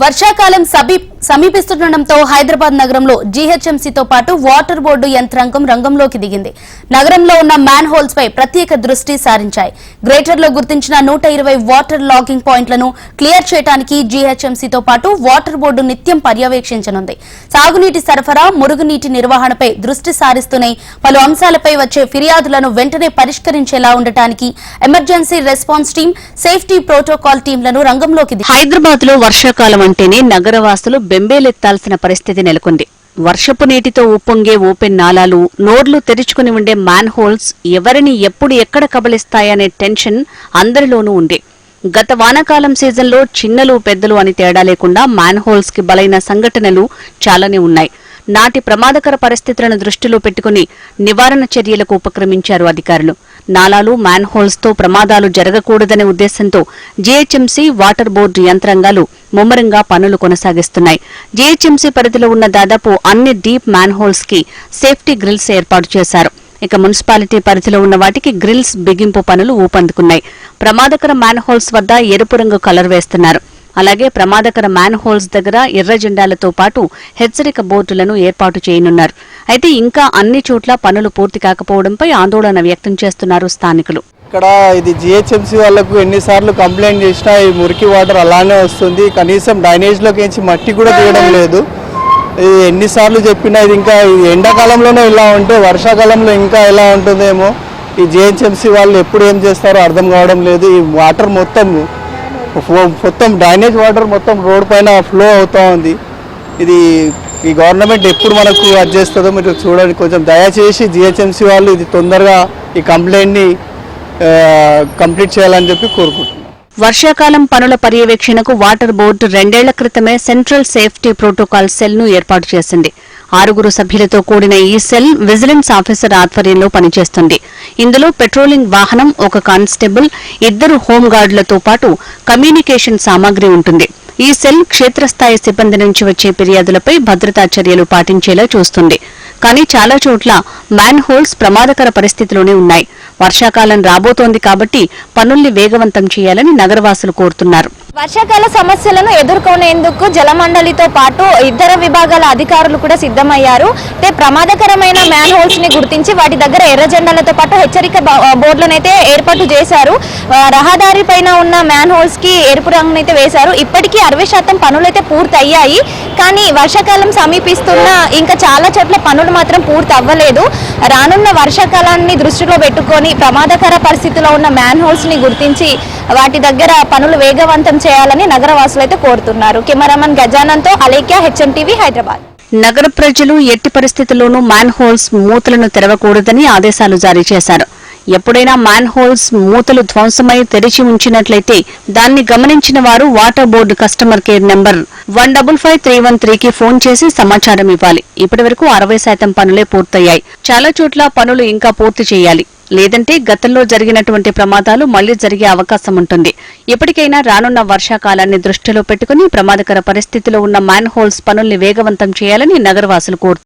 వర్షాకాలం సమీపిస్తుండటంతో హైదరాబాద్ నగరంలో జీహెచ్ఎంసీతో పాటు వాటర్ బోర్డు యంత్రాంగం రంగంలోకి దిగింది. నగరంలో ఉన్న మ్యాన్ హోల్స్ పై ప్రత్యేక దృష్టి సారించాయి. గ్రేటర్లో గుర్తించిన 120 వాటర్ లాగింగ్ పాయింట్లను క్లియర్ చేయడానికి జీహెచ్ఎంసీతో పాటు వాటర్ బోర్డు నిత్యం పర్యవేక్షించనుంది. సాగునీటి సరఫరా, మురుగునీటి నిర్వహణపై దృష్టి సారిస్తూనే పలు అంశాలపై వచ్చే ఫిర్యాదులను వెంటనే పరిష్కరించేలా ఉండటానికి emergency response team, safety protocol టీంలను రంగంలోకి హైదరాబాద్ లో వర్షాకాలం అంటేనే నగరవాసులు బెంబేలెత్తాల్సిన పరిస్థితి నెలకొంది. వర్షపు నీటితో ఉప్పొంగే ఓపెన్ నాలాలు, నోర్లు తెరుచుకుని ఉండే మ్యాన్ హోల్స్ ఎవరిని ఎప్పుడు ఎక్కడ కబలిస్తాయనే టెన్షన్ అందరిలోనూ ఉంది. గత వానాకాలం సీజన్లో చిన్నలు పెద్దలు అని తేడా లేకుండా మ్యాన్ హోల్స్ కి బలైన సంఘటనలు చాలానే ఉన్నాయి. నాటి ప్రమాదకర పరిస్థితులను దృష్టిలో పెట్టుకుని నివారణ చర్యలకు ఉపక్రమించారు అధికారులు. నాలాలు, మ్యాన్ హోల్స్ తో ప్రమాదాలు జరగకూడదనే ఉద్దేశంతో జీహెచ్ఎంసీ, వాటర్ బోర్డు యంత్రాంగాలు ముమ్మరంగా పనులు కొనసాగిస్తున్నాయి. జీహెచ్ఎంసీ పరిధిలో ఉన్న దాదాపు అన్ని డీప్ మ్యాన్ హోల్స్ కి సేఫ్టీ గ్రిల్స్ ఏర్పాటు చేశారు. ఇక మున్సిపాలిటీ పరిధిలో ఉన్న వాటికి గ్రిల్స్ బిగింపు పనులు ఊపందుకున్నాయి. ప్రమాదకర మ్యాన్ హోల్స్ వద్ద ఎరుపు రంగు కలర్ వేస్తున్నారు. అలాగే ప్రమాదకర మ్యాన్ హోల్స్ దగ్గర ఎర్ర జెండాలతో పాటు హెచ్చరిక బోర్డులను ఏర్పాటు చేయనున్నారు. అయితే ఇంకా అన్ని చోట్ల పనులు పూర్తి కాకపోవడంపై ఆందోళన వ్యక్తం చేస్తున్నారు స్థానికులు. ఇక్కడ ఇది జీహెచ్ఎంసీ వాళ్ళకు ఎన్నిసార్లు కంప్లైంట్ చేసినా ఈ మురికి వాటర్ అలానే వస్తుంది. కనీసం డ్రైనేజ్లోకి మట్టి కూడా తీయడం లేదు. ఇది ఎన్నిసార్లు చెప్పినా ఇది ఇంకా ఎండాకాలంలోనే ఇలా ఉంటే వర్షాకాలంలో ఇంకా ఎలా ఉంటుందేమో. ఈ జీహెచ్ఎంసీ వాళ్ళు ఎప్పుడు ఏం చేస్తారో అర్థం కావడం లేదు. ఈ వాటర్ మొత్తం డ్రైనేజ్ వాటర్ మొత్తం రోడ్ పైన ఫ్లో అవుతూ ఉంది. ఇది ఈ గవర్నమెంట్ ఎప్పుడు మనకు అది చేస్తుందో మీరు చూడండి. కొంచెం దయచేసి జీహెచ్ఎంసీ వాళ్ళు ఇది తొందరగా ఈ కంప్లైంట్ని కంప్లీట్ చేయాలని చెప్పి కోరుకుంటున్నాం. వర్షాకాలం పనుల పర్యవేక్షణకు వాటర్ బోర్డు 2 ఏళ్ల క్రితమే సెంట్రల్ సేఫ్టీ ప్రోటోకాల్ సెల్ ను ఏర్పాటు చేసింది. 6 సభ్యులతో కూడిన ఈ సెల్ విజిలెన్స్ ఆఫీసర్ ఆధ్వర్యంలో పనిచేస్తుంది. ఇందులో పెట్రోలింగ్ వాహనం, 1 కానిస్టేబుల్, 2 హోంగార్డులతో పాటు కమ్యూనికేషన్ సామాగ్రి ఉంటుంది. ఈ సెల్ క్షేత్రస్థాయి సిబ్బంది నుంచి వచ్చే ఫిర్యాదులపై భద్రతా చర్యలు పాటించేలా చూస్తుంది. కానీ చాలా చోట్ల మ్యాన్ హోల్స్ ప్రమాదకర పరిస్థితిలోనే ఉన్నాయి. వర్షాకాలం రాబోతోంది కాబట్టి పనుల్ని వేగవంతం చేయాలని నగరవాసులు కోరుతున్నారు. వర్షాకాల సమస్యలను ఎదుర్కొనేందుకు జలమండలితో పాటు ఇతర విభాగాల అధికారులు కూడా సిద్ధమయ్యారు. ప్రమాదకరమైన మ్యాన్ హోల్స్ ని గుర్తించి వాటి దగ్గర ఎర్ర జెండాలతో పాటు హెచ్చరిక బోర్డులను అయితే ఏర్పాటు చేశారు. రహదారి పైన ఉన్న మ్యాన్ హోల్స్ కి ఎరుపు రంగునైతే వేశారు. ఇప్పటికీ 60% పనులు అయితే పూర్తి అయ్యాయి. కానీ వర్షాకాలం సమీపిస్తున్న ఇంకా చాలా చోట్ల పనులు మాత్రం పూర్తి అవ్వలేదు. రానున్న వర్షాకాలాన్ని దృష్టిలో పెట్టుకొని ప్రమాదకర పరిస్థితిలో ఉన్న మ్యాన్ హోల్స్ ని గుర్తించి వాటి దగ్గర పనులు వేగవంతం చేయాలని నగరవాసులు అయితే కోరుతున్నారు. కెమెరామన్ గజానంతో అలేఖ్య, హెచ్ఎంటీవీ, హైదరాబాద్. నగర ప్రజలు ఎట్టి పరిస్థితుల్లోనూ మ్యాన్ హోల్స్ మూతలను తెరవకూడదని ఆదేశాలు జారీ చేశారు. ఎప్పుడైనా మ్యాన్ హోల్స్ మూతలు ధ్వంసమై తెరిచి ఉంచినట్లయితే దాన్ని గమనించిన వారు water board customer care number 155313కి ఫోన్ చేసి సమాచారం ఇవ్వాలి. ఇప్పటి వరకు 60% పనులే పూర్తయ్యాయి. చాలా చోట్ల పనులు ఇంకా పూర్తి చేయాలి. లేదంటే గతంలో జరిగినటువంటి ప్రమాదాలు మళ్లీ జరిగే అవకాశం ఉంటుంది. ఇప్పటికైనా రానున్న వర్షాకాలాన్ని దృష్టిలో పెట్టుకుని ప్రమాదకర పరిస్థితిలో ఉన్న మ్యాన్ హోల్స్ పనుల్ని వేగవంతం చేయాలని నగరవాసులు కోరుతున్నారు.